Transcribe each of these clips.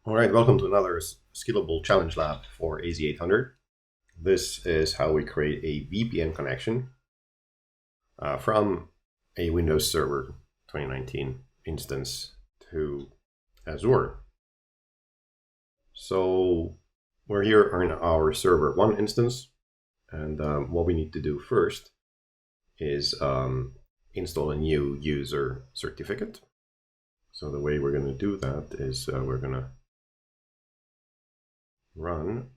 All right, welcome to another scalable challenge lab for AZ800. This is how we create a VPN connection from a Windows Server 2019 instance to Azure. So we're here on our server 1 instance, and what we need to do first is install a new user certificate. So the way we're going to do that is we're going to run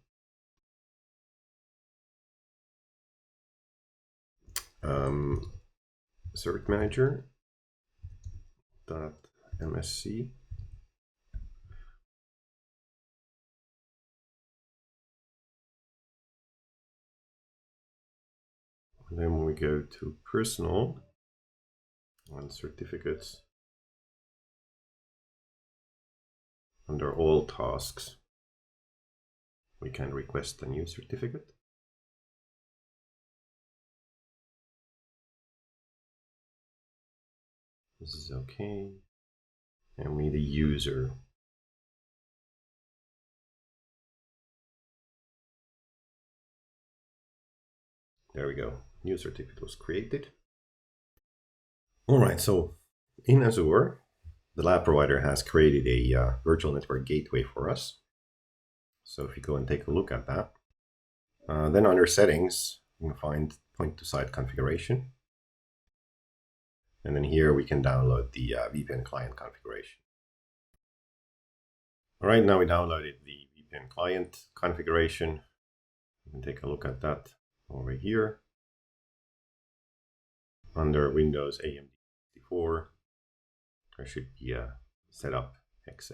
cert manager.msc. And then when we go to personal and certificates, under all tasks, we can request a new certificate. This is okay. And we need a user. There we go. New certificate was created. All right, so in Azure, the lab provider has created a virtual network gateway for us. So if you go and take a look at that, then under settings, you can find point to site configuration. And then here we can download the VPN client configuration. All right, now we downloaded the VPN client configuration. You can take a look at that over here. Under Windows AMD 64, there should be a setup exe.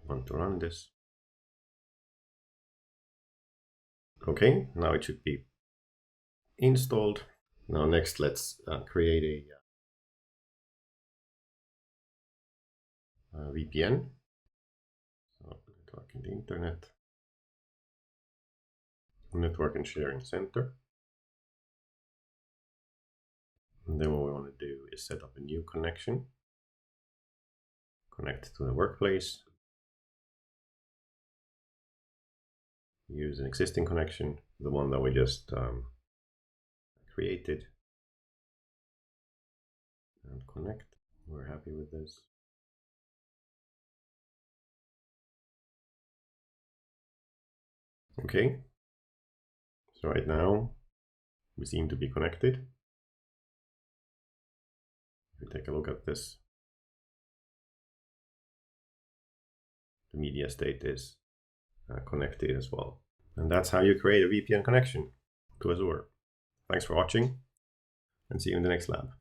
We want to run this. Okay, now it should be installed. Now next, let's create a VPN. So network in the internet. Network and sharing center. And then what we want to do is set up a new connection. Connect to the workplace. Use an existing connection, the one that we just created. And connect. We're happy with this. Okay. So right now, we seem to be connected. If we take a look at this, the media state is connected as well. And that's how you create a VPN connection to Azure. Thanks for watching, and see you in the next lab.